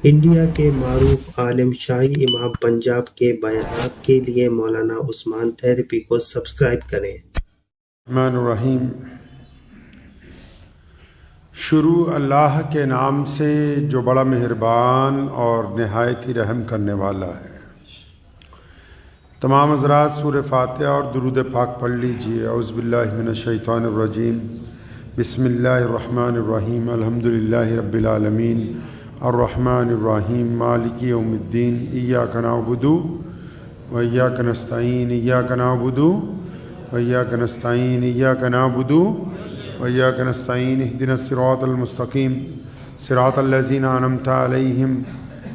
India کے معروف عالم شاہی امام پنجاب کے بیانات کے لیے مولانا عثمان تھیرپی کو سبسکرائب کریں۔ الرحمن الرحیم۔ شروع اللہ کے نام سے جو بڑا مہربان اور نہایت ہی رحم کرنے والا ہے۔ تمام حضرات سورہ فاتحہ اور درود پاک پڑھ لیجئے۔ اعوذ باللہ من الشیطان الرجیم، بسم اللہ الرحمن الرحیم، الحمدللہ رب العالمین، الرحمن الرحیم، مالک یوم الدین، ایاک نعبد و ایاک نستعین، ایاک نعبد و ایاک نستعین، ایاک نعبد و ایاک نستعین، اہدنا الصراط المستقیم، صراط الذین انعمت علیہم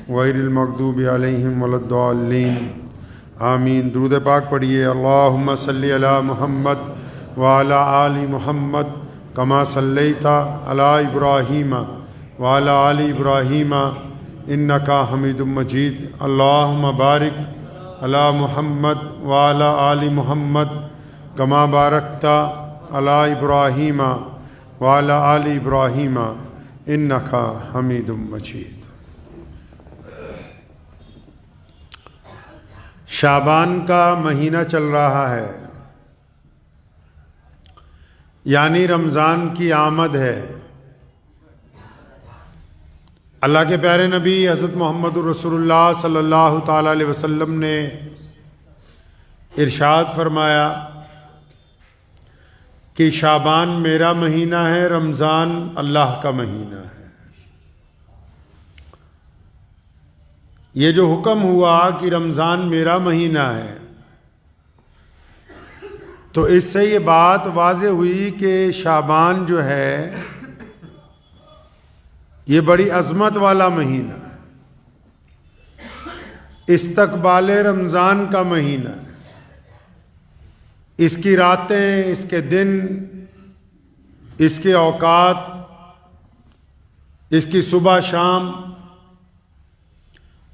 غیر المغضوب علیہم ولا الضالین، آمین۔ درود پاک پڑھیے۔ اللہم صلی علی محمد وعلی آل محمد کما صلیت علی ابراہیم وعلی آل ابراہیم انکا حمید مجید۔ اللہم بارک علی محمد وعلی آل محمد کما بارکت علی ابراہیم وعلی آل ابراہیم انکا حمید مجید۔ شعبان کا مہینہ چل رہا ہے، یعنی رمضان کی آمد ہے۔ اللہ کے پیارے نبی حضرت محمد رسول اللہ صلی اللہ تعالیٰ علیہ وسلم نے ارشاد فرمایا کہ شعبان میرا مہینہ ہے، رمضان اللہ کا مہینہ ہے۔ یہ جو حکم ہوا کہ رمضان میرا مہینہ ہے، تو اس سے یہ بات واضح ہوئی کہ شعبان جو ہے یہ بڑی عظمت والا مہینہ ہے، استقبال رمضان کا مہینہ ہے۔ اس کی راتیں، اس کے دن، اس کے اوقات، اس کی صبح شام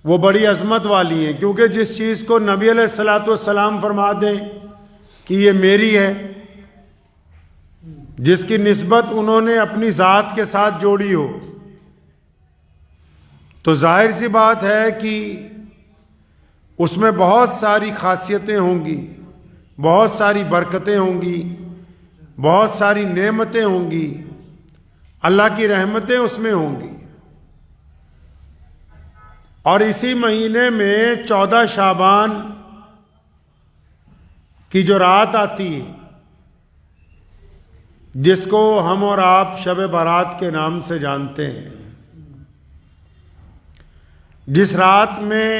وہ بڑی عظمت والی ہیں، کیونکہ جس چیز کو نبی علیہ الصلوۃ والسلام فرما دیں کہ یہ میری ہے، جس کی نسبت انہوں نے اپنی ذات کے ساتھ جوڑی ہو، تو ظاہر سی بات ہے کہ اس میں بہت ساری خاصیتیں ہوں گی، بہت ساری برکتیں ہوں گی، بہت ساری نعمتیں ہوں گی، اللہ کی رحمتیں اس میں ہوں گی۔ اور اسی مہینے میں 14 شعبان کی جو رات آتی ہے، جس کو ہم اور آپ شب برات کے نام سے جانتے ہیں، جس رات میں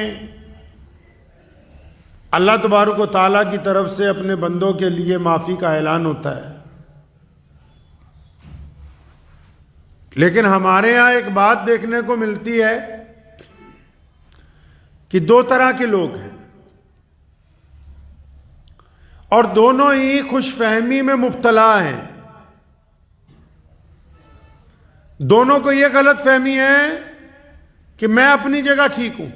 اللہ تبارک و تعالیٰ کی طرف سے اپنے بندوں کے لیے معافی کا اعلان ہوتا ہے۔ لیکن ہمارے ہاں ایک بات دیکھنے کو ملتی ہے کہ دو طرح کے لوگ ہیں، اور دونوں ہی خوش فہمی میں مبتلا ہیں۔ دونوں کو یہ غلط فہمی ہے کہ میں اپنی جگہ ٹھیک ہوں،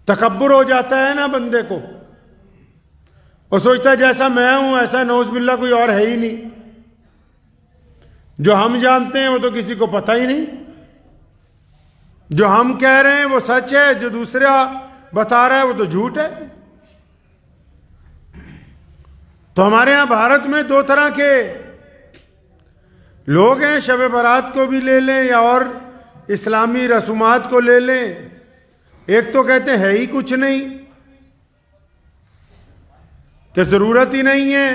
تکبر ہو جاتا ہے نا بندے کو، وہ سوچتا ہے جیسا میں ہوں ایسا نعوذ باللہ کوئی اور ہے ہی نہیں، جو ہم جانتے ہیں وہ تو کسی کو پتہ ہی نہیں، جو ہم کہہ رہے ہیں وہ سچ ہے، جو دوسرا بتا رہا ہے وہ تو جھوٹ ہے۔ تو ہمارے ہاں بھارت میں دو طرح کے لوگ ہیں، شب برات کو بھی لے لیں یا اور اسلامی رسومات کو لے لیں۔ ایک تو کہتے ہیں ہی کچھ نہیں، کہ ضرورت ہی نہیں ہے،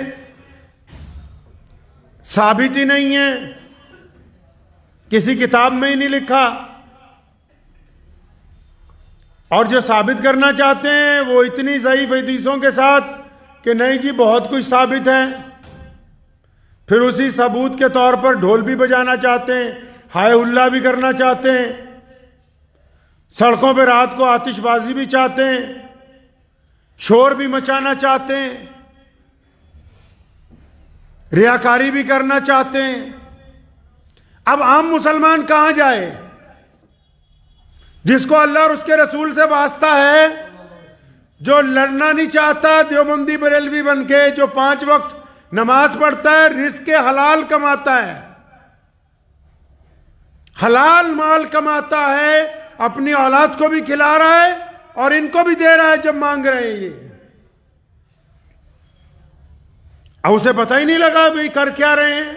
ثابت ہی نہیں ہے، کسی کتاب میں ہی نہیں لکھا۔ اور جو ثابت کرنا چاہتے ہیں وہ اتنی ضعیف حدیثوں کے ساتھ کہ نہیں جی بہت کچھ ثابت ہے، پھر اسی ثبوت کے طور پر ڈھول بھی بجانا چاہتے ہیں، ہائے اللہ بھی کرنا چاہتے ہیں، سڑکوں پہ رات کو آتش بازی بھی چاہتے ہیں، شور بھی مچانا چاہتے ہیں، ریاکاری بھی کرنا چاہتے ہیں۔ اب عام مسلمان کہاں جائے؟ جس کو اللہ اور اس کے رسول سے واسطہ ہے، جو لڑنا نہیں چاہتا دیوبندی بریلوی بن کے، جو 5 وقت نماز پڑھتا ہے، رزق حلال کماتا ہے، حلال مال کماتا ہے، اپنی اولاد کو بھی کھلا رہا ہے اور ان کو بھی دے رہا ہے جب مانگ رہے ہیں یہ. اب اسے پتہ ہی نہیں لگا بھئی کر کیا رہے ہیں،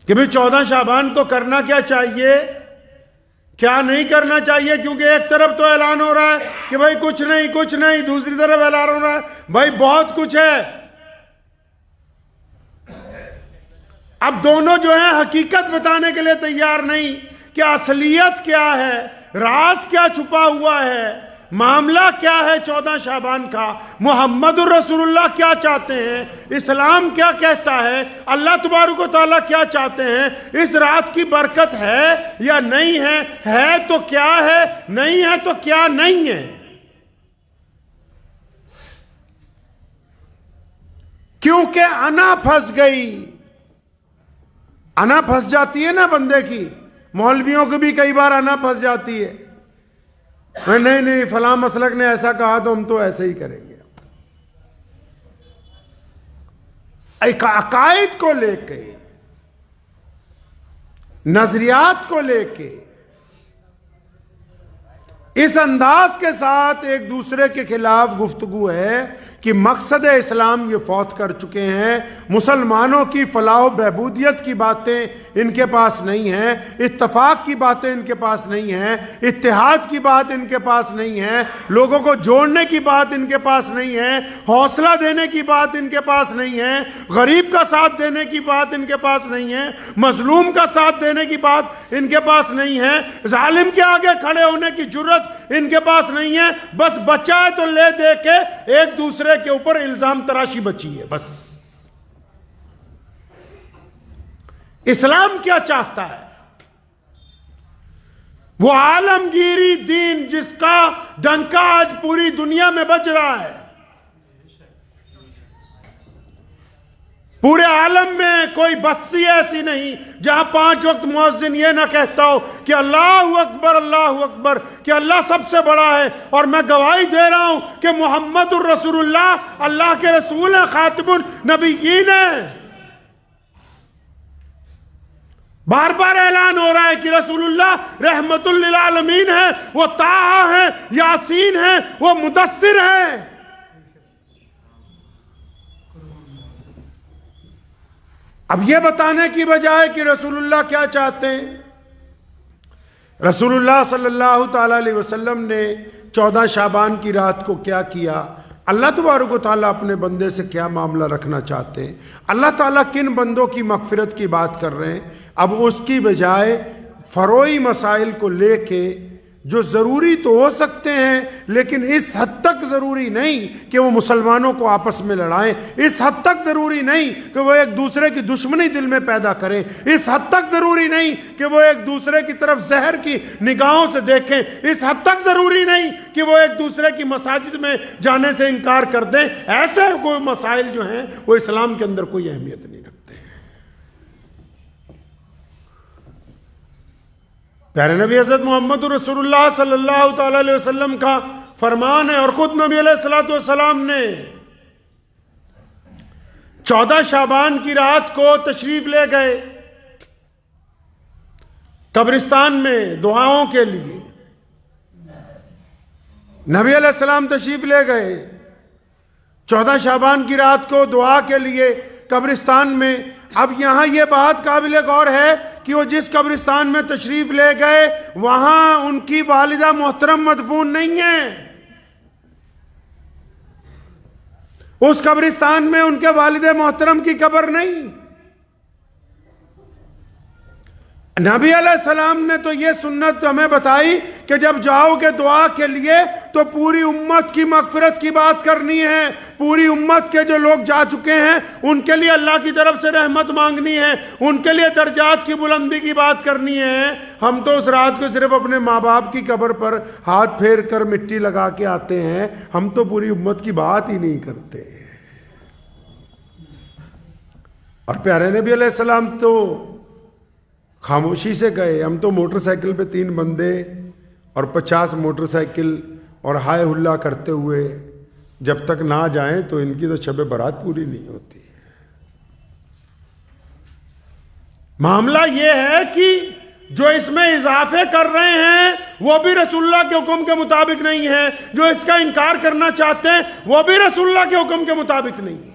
کہ بھئی 14 شعبان کو کرنا کیا چاہیے، کیا نہیں کرنا چاہیے. کیونکہ ایک طرف تو اعلان ہو رہا ہے کہ بھئی کچھ نہیں، دوسری طرف اعلان ہو رہا ہے بھئی بہت کچھ ہے. اب دونوں جو ہیں حقیقت بتانے کے لیے تیار نہیں کہ اصلیت کیا ہے، راز کیا چھپا ہوا ہے، معاملہ کیا ہے 14 شعبان کا، محمد الرسول اللہ کیا چاہتے ہیں، اسلام کیا کہتا ہے، اللہ تبارک و تعالیٰ کیا چاہتے ہیں، اس رات کی برکت ہے یا نہیں ہے تو کیا ہے، نہیں ہے تو کیا نہیں ہے. کیونکہ انا پھنس گئی، انا پھنس جاتی ہے نا بندے کی. مولویوں کو بھی کئی بار انا پھنس جاتی ہے، نہیں فلاں مسلک نے ایسا کہا تو ہم تو ایسے ہی کریں گے. عقائد کو لے کے، نظریات کو لے کے اس انداز کے ساتھ ایک دوسرے کے خلاف گفتگو ہے کہ مقصد اسلام یہ فوت کر چکے ہیں. مسلمانوں کی فلاح و بہبودیت کی باتیں ان کے پاس نہیں ہیں، اتفاق کی باتیں ان کے پاس نہیں ہیں، اتحاد کی بات ان کے پاس نہیں ہے، لوگوں کو جوڑنے کی بات ان کے پاس نہیں ہے، حوصلہ دینے کی بات ان کے پاس نہیں ہے، غریب کا ساتھ دینے کی بات ان کے پاس نہیں ہے، مظلوم کا ساتھ دینے کی بات ان کے پاس نہیں ہے، ظالم کے آگے کھڑے ہونے کی جرت ان کے پاس نہیں ہے. بس بچا ہے تو لے دے کے ایک دوسرے کے اوپر الزام تراشی بچی ہے. بس اسلام کیا چاہتا ہے؟ وہ عالمگیری دین جس کا ڈنکا آج پوری دنیا میں بج رہا ہے. پورے عالم میں کوئی بستی ایسی نہیں جہاں 5 وقت مؤذن یہ نہ کہتا ہو کہ اللہ اکبر، کہ اللہ سب سے بڑا ہے، اور میں گواہی دے رہا ہوں کہ محمد الرسول اللہ اللہ کے رسول ہیں، خاتم النبیین ہیں. بار بار اعلان ہو رہا ہے کہ رسول اللہ رحمت للعالمین ہیں، وہ طٰہٰ ہیں، یاسین ہیں، وہ مدثر ہیں. اب یہ بتانے کی بجائے کہ رسول اللہ کیا چاہتے ہیں، رسول اللہ صلی اللہ تعالیٰ علیہ وسلم نے 14 شعبان کی رات کو کیا کیا، اللہ تبارک و تعالیٰ اپنے بندے سے کیا معاملہ رکھنا چاہتے ہیں، اللہ تعالیٰ کن بندوں کی مغفرت کی بات کر رہے ہیں. اب اس کی بجائے فروعی مسائل کو لے کے جو ضروری تو ہو سکتے ہیں لیکن اس حد تک ضروری نہیں کہ وہ مسلمانوں کو آپس میں لڑائیں، اس حد تک ضروری نہیں کہ وہ ایک دوسرے کی دشمنی دل میں پیدا کریں، اس حد تک ضروری نہیں کہ وہ ایک دوسرے کی طرف زہر کی نگاہوں سے دیکھیں، اس حد تک ضروری نہیں کہ وہ ایک دوسرے کی مساجد میں جانے سے انکار کر دیں. ایسے کوئی مسائل جو ہیں وہ اسلام کے اندر کوئی اہمیت نہیں رکھتے. پیارے نبی حضرت محمد رسول اللہ صلی اللہ تعالیٰ علیہ وسلم کا فرمان ہے، اور خود نبی علیہ السلام نے 14 شعبان کی رات کو تشریف لے گئے قبرستان میں دعاؤں کے لیے. نبی علیہ السلام تشریف لے گئے 14 شعبان کی رات کو دعا کے لیے قبرستان میں. اب یہاں یہ بات قابل غور ہے کہ وہ جس قبرستان میں تشریف لے گئے وہاں ان کی والدہ محترم مدفون نہیں ہیں، اس قبرستان میں ان کے والد محترم کی قبر نہیں. نبی علیہ السلام نے تو یہ سنت ہمیں بتائی کہ جب جاؤ گے دعا کے لیے تو پوری امت کی مغفرت کی بات کرنی ہے، پوری امت کے جو لوگ جا چکے ہیں ان کے لیے اللہ کی طرف سے رحمت مانگنی ہے، ان کے لیے درجات کی بلندی کی بات کرنی ہے. ہم تو اس رات کو صرف اپنے ماں باپ کی قبر پر ہاتھ پھیر کر مٹی لگا کے آتے ہیں، ہم تو پوری امت کی بات ہی نہیں کرتے. اور پیارے نبی علیہ السلام تو خاموشی سے گئے. ہم تو موٹر سائیکل پہ 3 بندے اور 50 موٹر سائیکل اور ہائے ہلا کرتے ہوئے جب تک نہ جائیں تو ان کی تو شب برات پوری نہیں ہوتی. معاملہ یہ ہے کہ جو اس میں اضافے کر رہے ہیں وہ بھی رسول اللہ کے حکم کے مطابق نہیں ہے، جو اس کا انکار کرنا چاہتے ہیں وہ بھی رسول اللہ کے حکم کے مطابق نہیں ہے۔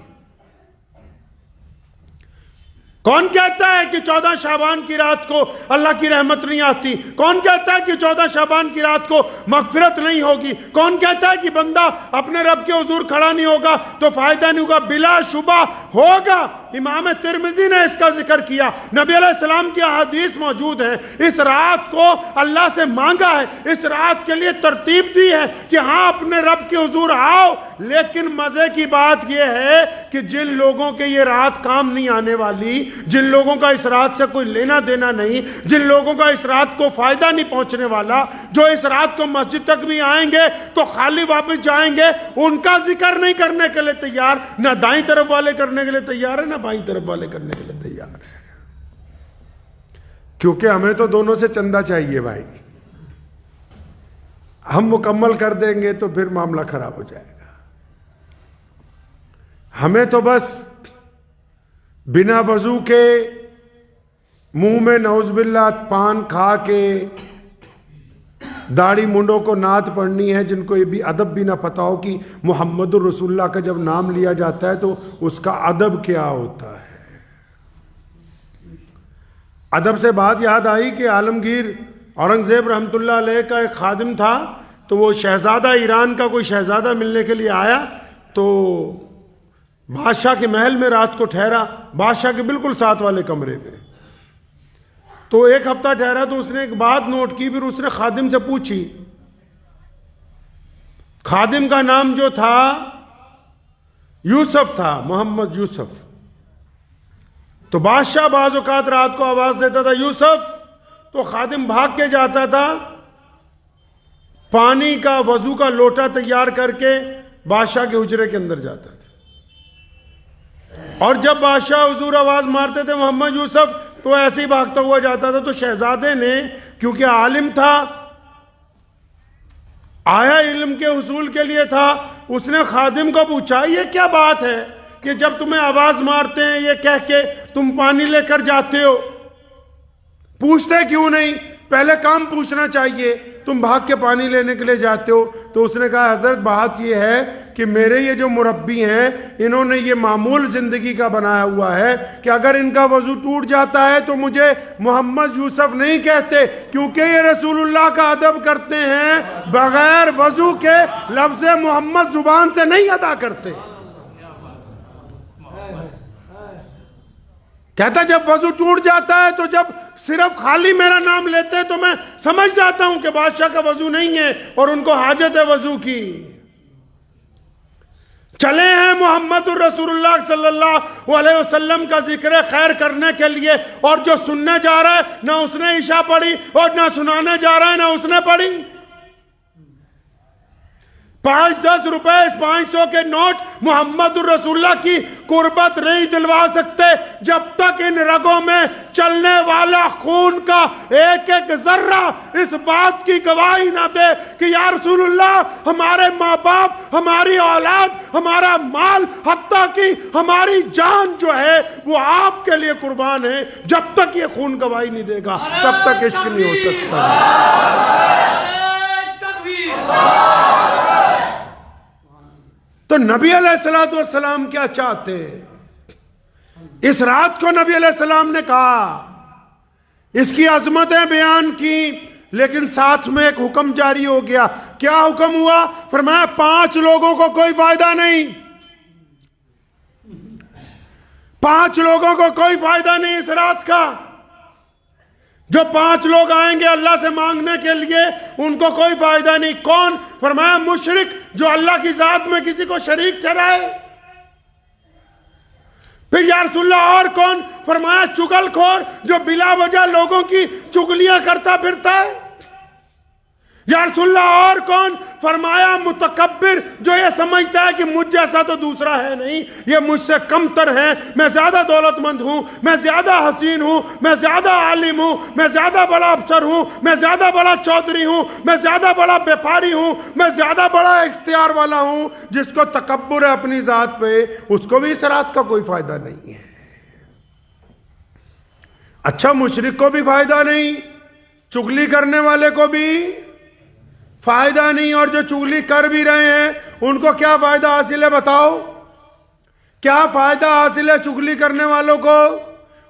کون کہتا ہے کہ 14 شعبان کی رات کو اللہ کی رحمت نہیں آتی؟ کون کہتا ہے کہ 14 شعبان کی رات کو مغفرت نہیں ہوگی؟ کون کہتا ہے کہ بندہ اپنے رب کے حضور کھڑا نہیں ہوگا تو فائدہ نہیں ہوگا؟ بلا شبہ ہوگا۔ امام ترمذی نے اس کا ذکر کیا، نبی علیہ السلام کی احادیث موجود ہیں۔ اس رات کو اللہ سے مانگا ہے، اس رات کے لیے ترتیب دی ہے کہ ہاں اپنے رب کے حضور آؤ، لیکن مزے کی بات یہ ہے کہ جن لوگوں کے یہ رات کام نہیں آنے والی، جن لوگوں کا اس رات سے کوئی لینا دینا نہیں، جن لوگوں کا اس رات کو فائدہ نہیں پہنچنے والا، جو اس رات کو مسجد تک بھی آئیں گے تو خالی واپس جائیں گے، ان کا ذکر نہیں کرنے کے لیے تیار، نہ دائیں طرف والے کرنے کے لیے تیار ہے، نہ بائیں طرف والے کرنے کے لیے تیار ہے۔ کیونکہ ہمیں تو دونوں سے چندہ چاہیے بھائی، ہم مکمل کر دیں گے تو پھر معاملہ خراب ہو جائے گا۔ ہمیں تو بس بنا وضو کے منہ میں نعوذ باللہ پان کھا کے داڑھی منڈوں کو نعت پڑھنی ہے، جن کو یہ بھی ادب بھی نہ پتا ہو کہ محمد الرسول اللہ کا جب نام لیا جاتا ہے تو اس کا ادب کیا ہوتا ہے۔ ادب سے بات یاد آئی کہ عالمگیر اورنگزیب رحمۃ اللہ علیہ کا ایک خادم تھا، تو وہ شہزادہ ایران کا کوئی شہزادہ ملنے کے لیے آیا، تو بادشاہ کے محل میں رات کو ٹھہرا، بادشاہ کے بالکل ساتھ والے کمرے میں۔ تو ایک ہفتہ ٹھہرا تو اس نے ایک بات نوٹ کی، پھر اس نے خادم سے پوچھی۔ خادم کا نام جو تھا یوسف تھا، محمد یوسف۔ تو بادشاہ بعض اوقات رات کو آواز دیتا تھا یوسف، تو خادم بھاگ کے جاتا تھا، پانی کا وضو کا لوٹا تیار کر کے بادشاہ کے حجرے کے اندر جاتا تھا، اور جب بادشاہ حضور آواز مارتے تھے محمد یوسف تو ایسے ہی بھاگتا ہوا جاتا تھا۔ تو شہزادے نے، کیونکہ عالم تھا، آیا علم کے حصول کے لیے تھا، اس نے خادم کو پوچھا یہ کیا بات ہے کہ جب تمہیں آواز مارتے ہیں یہ کہہ کے تم پانی لے کر جاتے ہو؟ پوچھتے کیوں نہیں؟ پہلے کام پوچھنا چاہیے، تم بھاگ کے پانی لینے کے لیے جاتے ہو۔ تو اس نے کہا حضرت بات یہ ہے کہ میرے یہ جو مربی ہیں انہوں نے یہ معمول زندگی کا بنایا ہوا ہے کہ اگر ان کا وضو ٹوٹ جاتا ہے تو مجھے محمد یوسف نہیں کہتے، کیونکہ یہ رسول اللہ کا ادب کرتے ہیں، بغیر وضو کے لفظ محمد زبان سے نہیں ادا کرتے۔ کہتا جب وضو ٹوٹ جاتا ہے تو جب صرف خالی میرا نام لیتے ہیں تو میں سمجھ جاتا ہوں کہ بادشاہ کا وضو نہیں ہے اور ان کو حاجت ہے وضو کی۔ چلے ہیں محمد الرسول اللہ صلی اللہ علیہ وسلم کا ذکر خیر کرنے کے لیے، اور جو سننے جا رہا ہے نہ اس نے عشاء پڑھی اور نہ سنانے جا رہا ہے نہ اس نے پڑھی۔ 5-10 روپے 500 کے نوٹ محمد الرسول اللہ کی قربت نہیں دلوا سکتے جب تک ان رگوں میں چلنے والا خون کا ایک ایک ذرہ اس بات کی گواہی نہ دے کہ یا رسول اللہ ہمارے ماں باپ، ہماری اولاد، ہمارا مال، حتیٰ کہ ہماری جان جو ہے وہ آپ کے لیے قربان ہے۔ جب تک یہ خون گواہی نہیں دے گا تب تک عشق نہیں ہو سکتا۔ تو نبی علیہ السلام کیا چاہتے؟ اس رات کو نبی علیہ السلام نے کہا، اس کی عظمتیں بیان کی، لیکن ساتھ میں ایک حکم جاری ہو گیا۔ کیا حکم ہوا؟ فرمایا 5 لوگوں کو کوئی فائدہ نہیں، 5 لوگوں کو کوئی فائدہ نہیں اس رات کا۔ جو 5 لوگ آئیں گے اللہ سے مانگنے کے لیے ان کو کوئی فائدہ نہیں۔ کون؟ فرمایا مشرک جو اللہ کی ذات میں کسی کو شریک ٹھہرائے۔ پھر یا رسول اللہ اور کون؟ فرمایا چگل خور جو بلا وجہ لوگوں کی چگلیاں کرتا پھرتا ہے۔ یا رسول اللہ اور کون؟ فرمایا متکبر جو یہ سمجھتا ہے کہ مجھ جیسا تو دوسرا ہے نہیں، یہ مجھ سے کم تر ہے، میں زیادہ دولت مند ہوں، میں زیادہ حسین ہوں، میں زیادہ عالم ہوں، میں زیادہ بڑا افسر ہوں، میں زیادہ بڑا چودھری ہوں، میں زیادہ بڑا بیپاری ہوں، میں زیادہ بڑا اختیار والا ہوں۔ جس کو تکبر ہے اپنی ذات پہ اس کو بھی اس رات کا کوئی فائدہ نہیں ہے۔ اچھا مشرک کو بھی فائدہ نہیں، چغلی کرنے والے کو بھی فائدہ نہیں، اور جو چغلی کر بھی رہے ہیں ان کو کیا فائدہ حاصل ہے؟ بتاؤ کیا فائدہ حاصل ہے چغلی کرنے والوں کو؟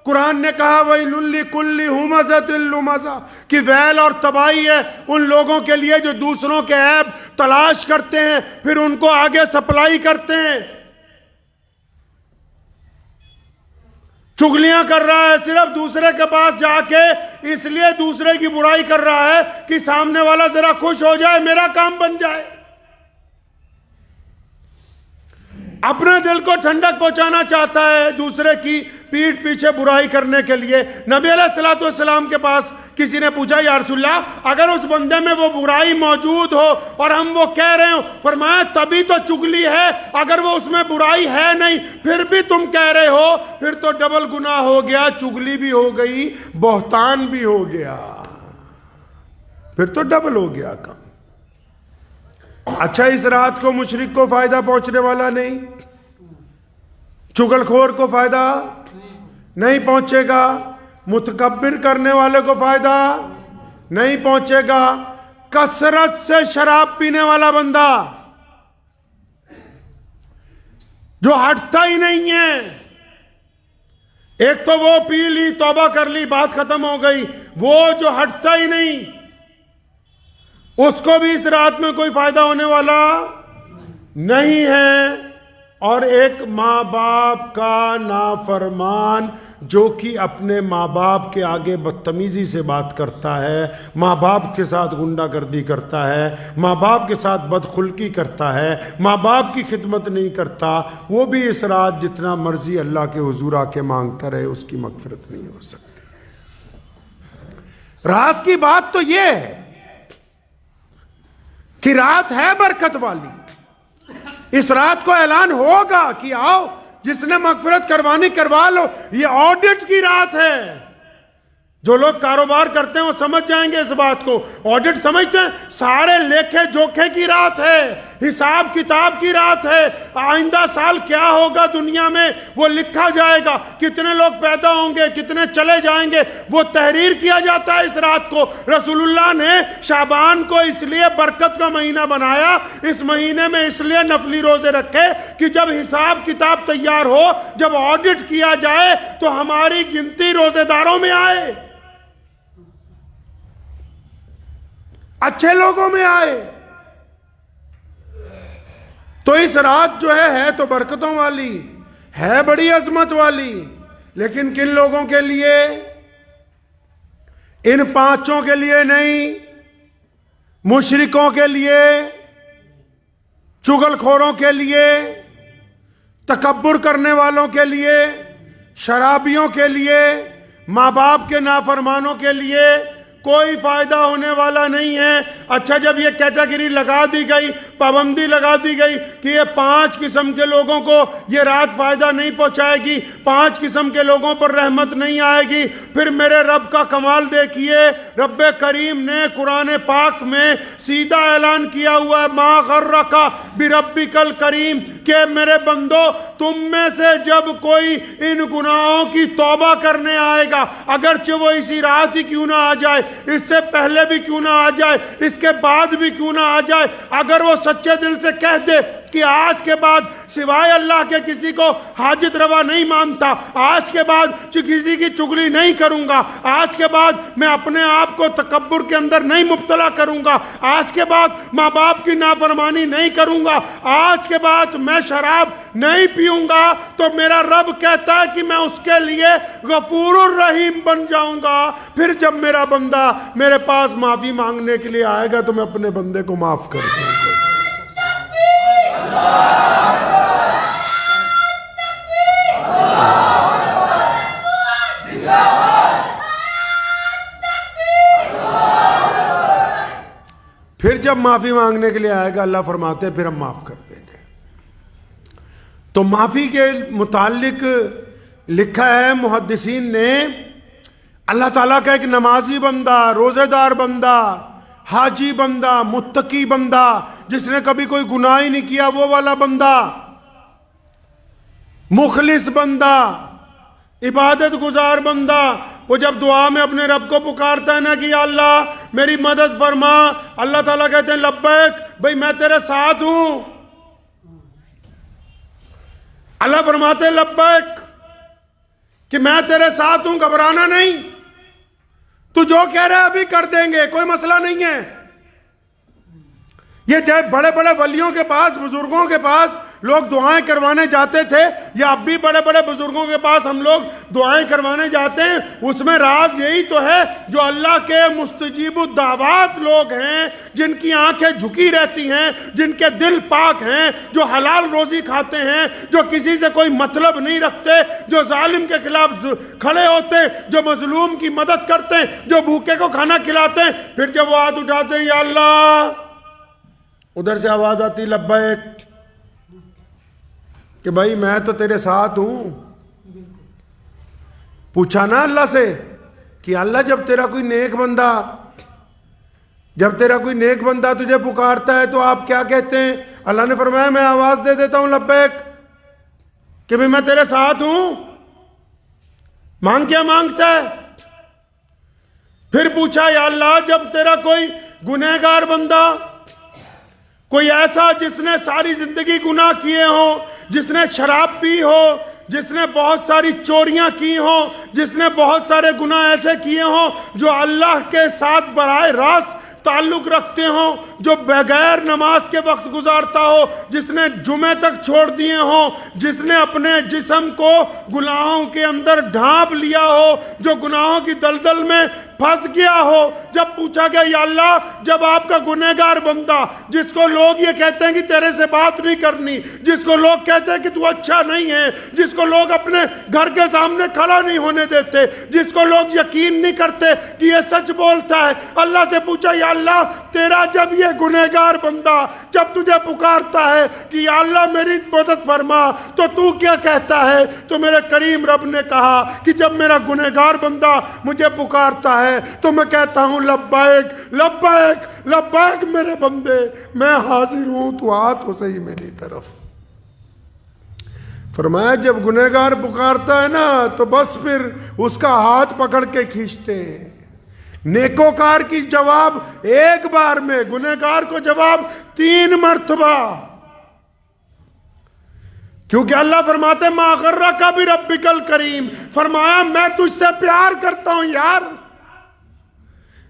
قرآن نے کہا وَيْلٌ لِّكُلِّ ہُمَزَةٍ لُمَزَةٍ کہ ویل اور تباہی ہے ان لوگوں کے لیے جو دوسروں کے عیب تلاش کرتے ہیں پھر ان کو آگے سپلائی کرتے ہیں۔ چغلیاں کر رہا ہے صرف دوسرے کے پاس جا کے، اس لیے دوسرے کی برائی کر رہا ہے کہ سامنے والا ذرا خوش ہو جائے، میرا کام بن جائے، اپنے دل کو ٹھنڈک پہنچانا چاہتا ہے دوسرے کی پیٹھ پیچھے برائی کرنے کے لیے۔ نبی علیہ السلام کے پاس کسی نے پوچھا یا رسول اللہ اگر اس بندے میں وہ برائی موجود ہو اور ہم وہ کہہ رہے ہوں، فرمایا تبھی تو چغلی ہے، اگر وہ اس میں برائی ہے نہیں پھر بھی تم کہہ رہے ہو پھر تو ڈبل گناہ ہو گیا، چغلی بھی ہو گئی، بہتان بھی ہو گیا، پھر تو ڈبل ہو گیا کام۔ اچھا اس رات کو مشرک کو فائدہ پہنچنے والا نہیں، چغل خور کو فائدہ نہیں پہنچے گا، متکبر کرنے والے کو فائدہ نہیں پہنچے گا، کثرت سے شراب پینے والا بندہ جو ہٹتا ہی نہیں ہے، ایک تو وہ پی لی توبہ کر لی بات ختم ہو گئی، وہ جو ہٹتا ہی نہیں اس کو بھی اس رات میں کوئی فائدہ ہونے والا نہیں ہے۔ اور ایک ماں باپ کا نافرمان جو کہ اپنے ماں باپ کے آگے بدتمیزی سے بات کرتا ہے، ماں باپ کے ساتھ غنڈہ گردی کرتا ہے، ماں باپ کے ساتھ بدخلقی کرتا ہے، ماں باپ کی خدمت نہیں کرتا، وہ بھی اس رات جتنا مرضی اللہ کے حضور آ کے مانگتا رہے اس کی مغفرت نہیں ہو سکتی۔ راز کی بات تو یہ ہے کہ رات ہے برکت والی، اس رات کو اعلان ہوگا کہ آؤ جس نے مغفرت کروانی کروا لو، یہ آڈٹ کی رات ہے۔ جو لوگ کاروبار کرتے ہیں وہ سمجھ جائیں گے اس بات کو، آڈٹ سمجھتے ہیں سارے لیکھے جوکھے کی رات ہے، حساب کتاب کی رات ہے، آئندہ سال کیا ہوگا دنیا میں وہ لکھا جائے گا، کتنے لوگ پیدا ہوں گے، کتنے چلے جائیں گے، وہ تحریر کیا جاتا ہے اس رات کو۔ رسول اللہ نے شعبان کو اس لیے برکت کا مہینہ بنایا، اس مہینے میں اس لیے نفلی روزے رکھے کہ جب حساب کتاب تیار ہو، جب آڈٹ کیا جائے تو ہماری گنتی روزے داروں میں آئے، اچھے لوگوں میں آئے۔ تو اس رات جو ہے تو برکتوں والی ہے، بڑی عظمت والی، لیکن کن لوگوں کے لیے؟ ان پانچوں کے لیے نہیں، مشرکوں کے لیے، چغل خوروں کے لیے، تکبر کرنے والوں کے لیے، شرابیوں کے لیے، ماں باپ کے نافرمانوں کے لیے کوئی فائدہ ہونے والا نہیں ہے۔ اچھا جب یہ کیٹیگری لگا دی گئی، پابندی لگا دی گئی کہ یہ 5 قسم کے لوگوں کو یہ رات فائدہ نہیں پہنچائے گی، 5 قسم کے لوگوں پر رحمت نہیں آئے گی، پھر میرے رب کا کمال دیکھیے، رب کریم نے قرآن پاک میں سیدھا اعلان کیا ہوا ہے ما غرک بربک الکریم کہ میرے بندو تم میں سے جب کوئی ان گناہوں کی توبہ کرنے آئے گا، اگرچہ وہ اسی رات ہی کیوں نہ آ جائے، اس سے پہلے بھی کیوں نہ آ جائے، اس کے بعد بھی کیوں نہ آ جائے، اگر وہ سچے دل سے کہہ دے کہ آج کے بعد سوائے اللہ کے کسی کو حاجت روا نہیں مانتا، آج کے بعد کسی کی چغلی نہیں کروں گا، آج کے بعد میں اپنے آپ کو تکبر کے اندر نہیں مبتلا کروں گا، آج کے بعد ماں باپ کی نافرمانی نہیں کروں گا، آج کے بعد میں شراب نہیں پیوں گا، تو میرا رب کہتا ہے کہ میں اس کے لیے غفور الرحیم بن جاؤں گا۔ پھر جب میرا بندہ میرے پاس معافی مانگنے کے لیے آئے گا تو میں اپنے بندے کو معاف کر دوں گا۔ پھر جب معافی مانگنے کے لیے آئے گا اللہ فرماتے ہیں پھر ہم معاف کر دیں گے۔ تو معافی کے متعلق لکھا ہے محدثین نے، اللہ تعالیٰ کا ایک نمازی بندہ، روزے دار بندہ، حاجی بندہ، متقی بندہ، جس نے کبھی کوئی گناہ ہی نہیں کیا وہ والا بندہ، مخلص بندہ، عبادت گزار بندہ، وہ جب دعا میں اپنے رب کو پکارتا ہے نا کہ یا اللہ میری مدد فرما، اللہ تعالیٰ کہتے ہیں لبیک، بھئی میں تیرے ساتھ ہوں۔ اللہ فرماتے ہیں لبیک کہ میں تیرے ساتھ ہوں، گھبرانا نہیں، تو جو کہہ رہا ہے ابھی کر دیں گے، کوئی مسئلہ نہیں ہے۔ یہ بڑے بڑے ولیوں کے پاس، بزرگوں کے پاس لوگ دعائیں کروانے جاتے تھے، یا اب بھی بڑے بڑے بزرگوں کے پاس ہم لوگ دعائیں کروانے جاتے ہیں، اس میں راز یہی تو ہے جو اللہ کے مستجیب الدعوات لوگ ہیں، جن کی آنکھیں جھکی رہتی ہیں، جن کے دل پاک ہیں، جو حلال روزی کھاتے ہیں، جو کسی سے کوئی مطلب نہیں رکھتے، جو ظالم کے خلاف کھڑے ہوتے ہیں، جو مظلوم کی مدد کرتے ہیں، جو بھوکے کو کھانا کھلاتے ہیں، پھر جب وہ ہاتھ اٹھاتے ہیں یا اللہ، ادھر سے آواز آتی لبیک، کہ بھائی میں تو تیرے ساتھ ہوں۔ پوچھا نا اللہ سے کہ اللہ جب تیرا کوئی نیک بندہ تجھے پکارتا ہے تو آپ کیا کہتے ہیں؟ اللہ نے فرمایا میں آواز دے دیتا ہوں لبیک، کہ بھائی میں تیرے ساتھ ہوں، مانگ کیا مانگتا ہے؟ پھر پوچھا یا اللہ جب تیرا کوئی گنہگار بندہ، کوئی ایسا جس نے ساری زندگی گناہ کیے ہوں، جس نے شراب پی ہو، جس نے بہت ساری چوریاں کی ہوں، جس نے بہت سارے گناہ ایسے کیے ہوں جو اللہ کے ساتھ براہ راست تعلق رکھتے ہوں، جو بغیر نماز کے وقت گزارتا ہو، جس نے جمعے تک چھوڑ دیے ہوں، جس نے اپنے جسم کو گناہوں کے اندر ڈھانپ لیا ہو، جو گناہوں کی دلدل میں پھنس گیا ہو، جب پوچھا گیا یا اللہ جب آپ کا گنہگار بندہ، جس کو لوگ یہ کہتے ہیں کہ تیرے سے بات نہیں کرنی، جس کو لوگ کہتے ہیں کہ تو اچھا نہیں ہے، جس کو لوگ اپنے گھر کے سامنے کھڑا نہیں ہونے دیتے، جس کو لوگ یقین نہیں کرتے کہ یہ سچ بولتا ہے، اللہ سے پوچھا یا اللہ تیرا جب یہ گنہگار بندہ جب تجھے پکارتا ہے کہ یا اللہ میری مدد فرما، تو کیا کہتا ہے؟ تو میرے کریم رب نے کہا کہ جب میرا گنہگار بندہ مجھے پکارتا ہے تو میں کہتا ہوں لبیک لبیک لبیک میرے بندے، میں حاضر ہوں، تو آ تو صحیح میری طرف۔ فرمایا جب گنہگار پکارتا ہے نا تو بس پھر اس کا ہاتھ پکڑ کے کھینچتے ہیں۔ نیکوکار کی جواب ایک بار میں، گنہگار کو جواب 3 مرتبہ، کیونکہ اللہ فرماتے ہیں ما غرک بربک الکریم، فرمایا میں تجھ سے پیار کرتا ہوں یار۔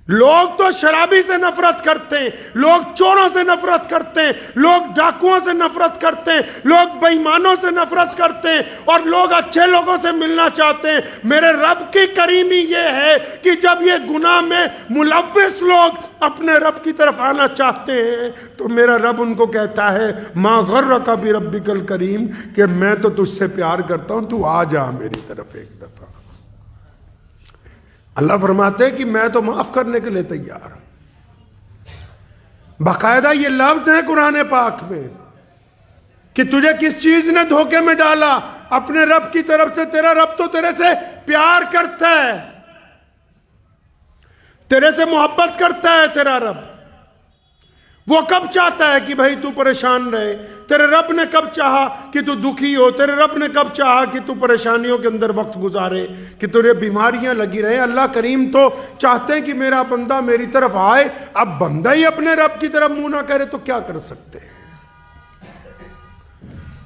لوگ تو شرابی سے نفرت کرتے ہیں، لوگ چوروں سے نفرت کرتے ہیں، لوگ ڈاکوؤں سے نفرت کرتے ہیں، لوگ بے ایمانوں سے نفرت کرتے ہیں، اور لوگ اچھے لوگوں سے ملنا چاہتے ہیں۔ میرے رب کی کریمی یہ ہے کہ جب یہ گناہ میں ملوث لوگ اپنے رب کی طرف آنا چاہتے ہیں تو میرا رب ان کو کہتا ہے ما غرک بربک الکریم، کہ میں تو تجھ سے پیار کرتا ہوں، تو آ جا میری طرف ایک دفعہ۔ اللہ فرماتے ہیں کہ میں تو معاف کرنے کے لیے تیار ہوں۔ باقاعدہ یہ لفظ ہے قرآن پاک میں کہ تجھے کس چیز نے دھوکے میں ڈالا، اپنے رب کی طرف سے۔ تیرا رب تو تیرے سے پیار کرتا ہے، تیرے سے محبت کرتا ہے۔ تیرا رب وہ کب چاہتا ہے کہ بھائی تو پریشان رہے؟ تیرے رب نے کب چاہا کہ تو دکھی ہو؟ تیرے رب نے کب چاہا کہ تو پریشانیوں کے اندر وقت گزارے، کہ تجھے بیماریاں لگی رہے؟ اللہ کریم تو چاہتے ہیں کہ میرا بندہ میری طرف آئے۔ اب بندہ ہی اپنے رب کی طرف منہ نہ کرے تو کیا کر سکتے ہیں؟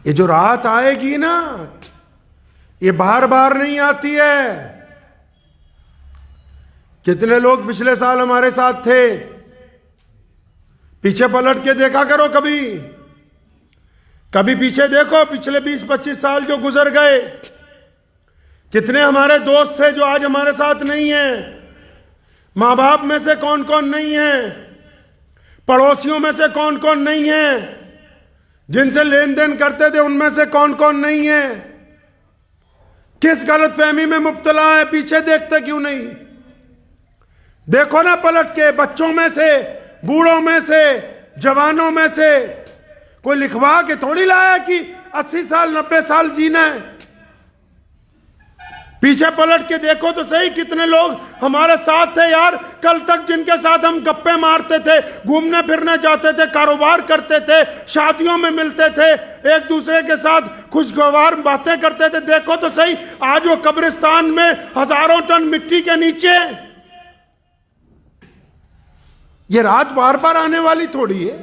یہ جو رات آئے گی نا، یہ بار بار نہیں آتی ہے۔ کتنے لوگ پچھلے سال ہمارے ساتھ تھے؟ پیچھے پلٹ کے دیکھا کرو، کبھی پیچھے دیکھو، پچھلے 20-25 سال جو گزر گئے، کتنے ہمارے دوست تھے جو آج ہمارے ساتھ نہیں ہیں؟ ماں باپ میں سے کون کون نہیں ہیں؟ پڑوسیوں میں سے کون کون نہیں ہیں؟ جن سے لین دین کرتے تھے ان میں سے کون کون نہیں ہیں؟ کس غلط فہمی میں مبتلا ہیں؟ پیچھے دیکھتے کیوں نہیں؟ دیکھو نا پلٹ کے، بچوں میں سے، بوڑھوں میں سے، جوانوں میں سے۔ کوئی لکھوا کے تھوڑی لایا کہ 80 سال 90 سال جینا ہے۔ پیچھے پلٹ کے دیکھو تو صحیح کتنے لوگ ہمارے ساتھ تھے یار کل تک، جن کے ساتھ ہم گپے مارتے تھے، گھومنے پھرنے جاتے تھے، کاروبار کرتے تھے، شادیوں میں ملتے تھے، ایک دوسرے کے ساتھ خوشگوار باتیں کرتے تھے، دیکھو تو صحیح آج وہ قبرستان میں ہزاروں ٹن مٹی کے نیچے۔ یہ رات بار بار آنے والی تھوڑی ہے۔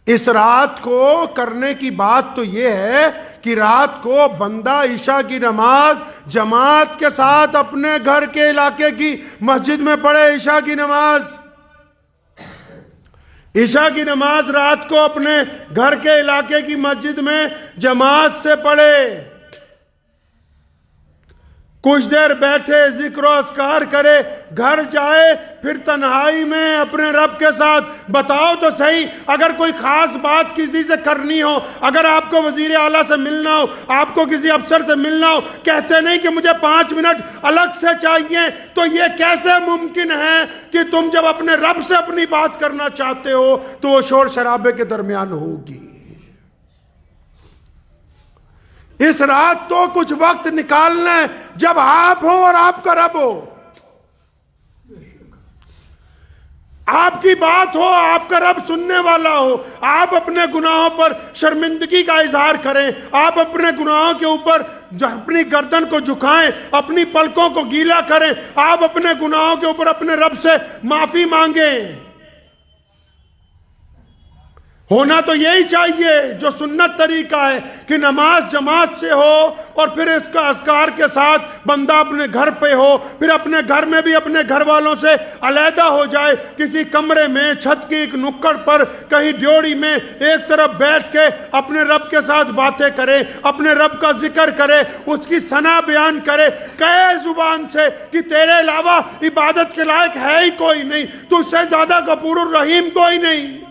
اس رات کو کرنے کی بات تو یہ ہے کہ رات کو بندہ عشاء کی نماز جماعت کے ساتھ اپنے گھر کے علاقے کی مسجد میں پڑھے۔ عشاء کی نماز، عشاء کی نماز رات کو اپنے گھر کے علاقے کی مسجد میں جماعت سے پڑھے، کچھ دیر بیٹھے، ذکر و اذکار کرے، گھر جائے، پھر تنہائی میں اپنے رب کے ساتھ بتاؤ تو صحیح، اگر کوئی خاص بات کسی سے کرنی ہو، اگر آپ کو وزیر اعلیٰ سے ملنا ہو، آپ کو کسی افسر سے ملنا ہو، کہتے نہیں کہ مجھے 5 منٹ الگ سے چاہیے، تو یہ کیسے ممکن ہے کہ تم جب اپنے رب سے اپنی بات کرنا چاہتے ہو تو وہ شور شرابے کے درمیان ہوگی؟ اس رات تو کچھ وقت نکالنا ہے جب آپ ہو اور آپ کا رب ہو، آپ کی بات ہو، آپ کا رب سننے والا ہو، آپ اپنے گناہوں پر شرمندگی کا اظہار کریں، آپ اپنے گناہوں کے اوپر اپنی گردن کو جھکائیں، اپنی پلکوں کو گیلا کریں، آپ اپنے گناہوں کے اوپر اپنے رب سے معافی مانگیں۔ ہونا تو یہی چاہیے جو سنت طریقہ ہے کہ نماز جماعت سے ہو، اور پھر اس کا اذکار کے ساتھ بندہ اپنے گھر پہ ہو، پھر اپنے گھر میں بھی اپنے گھر والوں سے علیحدہ ہو جائے، کسی کمرے میں، چھت کی ایک نکڑ پر، کہیں ڈیوڑی میں ایک طرف بیٹھ کے اپنے رب کے ساتھ باتیں کرے، اپنے رب کا ذکر کرے، اس کی ثنا بیان کرے، کہے زبان سے کہ تیرے علاوہ عبادت کے لائق ہے ہی کوئی نہیں، تجھ سے زیادہ غفور الرحیم کوئی نہیں۔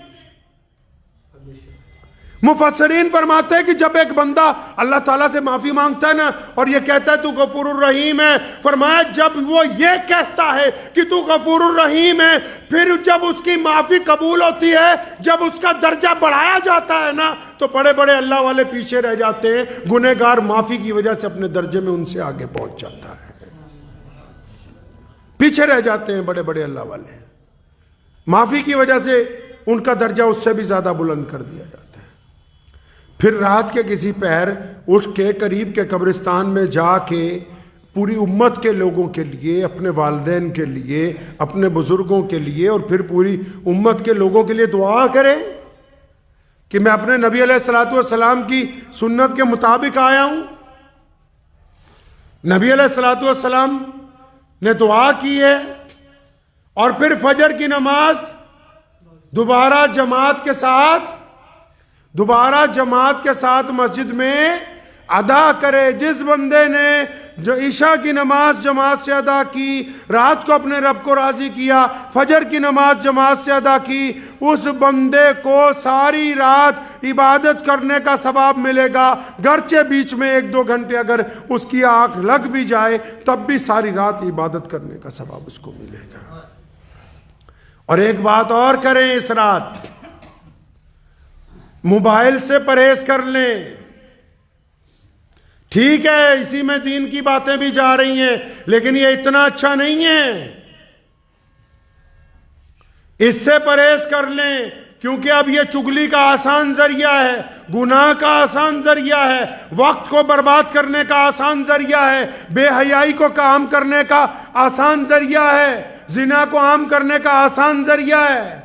مفسرین فرماتے ہیں کہ جب ایک بندہ اللہ تعالیٰ سے معافی مانگتا ہے نا اور یہ کہتا ہے تو غفور الرحیم ہے، فرمایا جب وہ یہ کہتا ہے کہ تو غفور الرحیم ہے، پھر جب اس کی معافی قبول ہوتی ہے، جب اس کا درجہ بڑھایا جاتا ہے نا، تو بڑے بڑے اللہ والے پیچھے رہ جاتے ہیں، گنہگار معافی کی وجہ سے اپنے درجے میں ان سے آگے پہنچ جاتا ہے، پیچھے رہ جاتے ہیں بڑے بڑے اللہ والے، معافی کی وجہ سے ان کا درجہ اس سے بھی زیادہ بلند کر دیا جاتا ہے۔ پھر رات کے کسی پہر اٹھ کے قریب کے قبرستان میں جا کے پوری امت کے لوگوں کے لیے، اپنے والدین کے لیے، اپنے بزرگوں کے لیے، اور پھر پوری امت کے لوگوں کے لیے دعا کریں کہ میں اپنے نبی علیہ السلام کی سنت کے مطابق آیا ہوں۔ نبی علیہ السلام نے دعا کی ہے، اور پھر فجر کی نماز دوبارہ جماعت کے ساتھ مسجد میں ادا کرے۔ جس بندے نے جو عشاء کی نماز جماعت سے ادا کی، رات کو اپنے رب کو راضی کیا، فجر کی نماز جماعت سے ادا کی، اس بندے کو ساری رات عبادت کرنے کا ثواب ملے گا، گرچہ بیچ میں 1-2 گھنٹے اگر اس کی آنکھ لگ بھی جائے تب بھی ساری رات عبادت کرنے کا ثواب اس کو ملے گا۔ اور ایک بات اور کریں اس رات، موبائل سے پرہیز کر لیں۔ ٹھیک ہے اسی میں دین کی باتیں بھی جا رہی ہیں، لیکن یہ اتنا اچھا نہیں ہے، اس سے پرہیز کر لیں، کیونکہ اب یہ چگلی کا آسان ذریعہ ہے، گناہ کا آسان ذریعہ ہے، وقت کو برباد کرنے کا آسان ذریعہ ہے، بے حیائی کو عام کرنے کا آسان ذریعہ ہے، زنا کو عام کرنے کا آسان ذریعہ ہے۔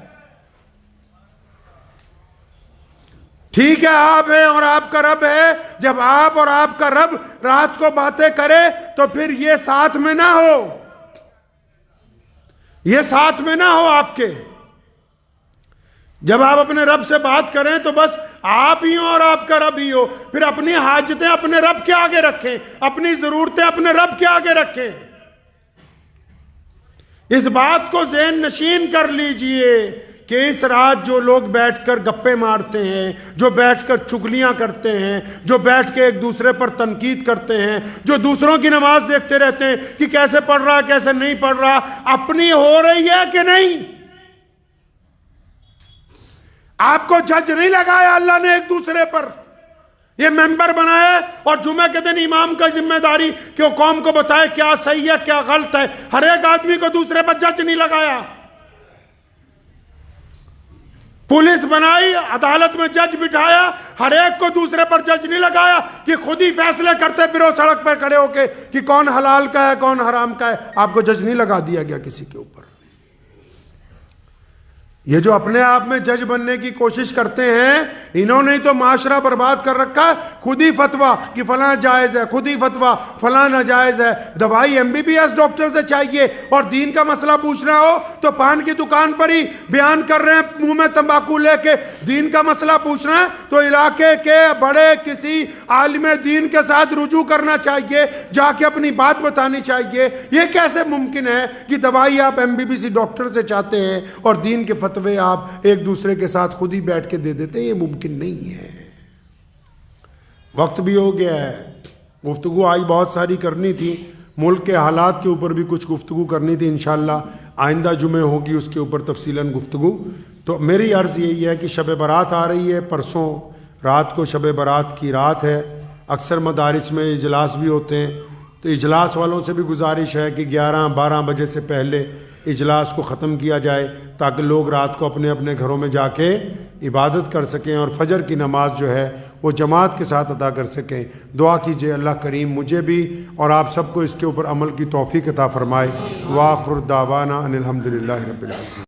ٹھیک ہے آپ ہیں اور آپ کا رب ہے، جب آپ اور آپ کا رب رات کو باتیں کرے تو پھر یہ ساتھ میں نہ ہو، یہ ساتھ میں نہ ہو آپ کے۔ جب آپ اپنے رب سے بات کریں تو بس آپ ہی ہو اور آپ کا رب ہی ہو، پھر اپنی حاجتیں اپنے رب کے آگے رکھیں، اپنی ضرورتیں اپنے رب کے آگے رکھیں۔ اس بات کو ذہن نشین کر لیجئے کہ اس رات جو لوگ بیٹھ کر گپے مارتے ہیں، جو بیٹھ کر چگلیاں کرتے ہیں، جو بیٹھ کے ایک دوسرے پر تنقید کرتے ہیں، جو دوسروں کی نماز دیکھتے رہتے ہیں کہ کیسے پڑھ رہا کیسے نہیں پڑھ رہا، اپنی ہو رہی ہے کہ نہیں؟ آپ کو جج نہیں لگایا اللہ نے ایک دوسرے پر، یہ ممبر بنائے اور جمعہ کے دن امام کا ذمہ داری کہ وہ قوم کو بتائے کیا صحیح ہے کیا غلط ہے. ہر ایک آدمی کو دوسرے پر جج نہیں لگایا. پولیس بنائی، عدالت میں جج بٹھایا، ہر ایک کو دوسرے پر جج نہیں لگایا کہ خود ہی فیصلے کرتے پھرو سڑک پر کھڑے ہو کے کہ کون حلال کا ہے کون حرام کا ہے. آپ کو جج نہیں لگا دیا گیا کسی کے اوپر. یہ جو اپنے آپ میں جج بننے کی کوشش کرتے ہیں، انہوں نے تو معاشرہ برباد کر رکھا ہے. خود ہی فتویٰ کہ فلاں جائز ہے، خود ہی فتویٰ فلاں ناجائز ہے. دوائی MBBS ڈاکٹر سے چاہیے اور دین کا مسئلہ پوچھنا ہو تو پان کی دکان پر ہی بیان کر رہے ہیں منہ میں تمباکو لے کے. دین کا مسئلہ پوچھنا ہے تو علاقے کے بڑے کسی عالم دین کے ساتھ رجوع کرنا چاہیے، جا کے اپنی بات بتانی چاہیے. یہ کیسے ممکن ہے کہ دوائی آپ MBBS ڈاکٹر سے چاہتے ہیں اور دین کے فتوے آپ ایک دوسرے کے ساتھ خود ہی بیٹھ کے دے دیتے ہیں؟ یہ ممکن نہیں ہے. وقت بھی ہو گیا ہے. گفتگو آج بہت ساری کرنی تھی، ملک کے حالات کے اوپر بھی کچھ گفتگو کرنی تھی. انشاءاللہ آئندہ جمعے ہوگی اس کے اوپر تفصیلاً گفتگو. تو میری عرض یہی ہے کہ شب برات آ رہی ہے، پرسوں رات کو شب برات کی رات ہے. اکثر مدارس میں اجلاس بھی ہوتے ہیں، تو اجلاس والوں سے بھی گزارش ہے کہ 11-12 بجے سے پہلے اجلاس کو ختم کیا جائے تاکہ لوگ رات کو اپنے اپنے گھروں میں جا کے عبادت کر سکیں اور فجر کی نماز جو ہے وہ جماعت کے ساتھ ادا کر سکیں. دعا کیجئے اللہ کریم مجھے بھی اور آپ سب کو اس کے اوپر عمل کی توفیق عطا فرمائے. وآخر دعوانا ان الحمدللہ رب العالمین.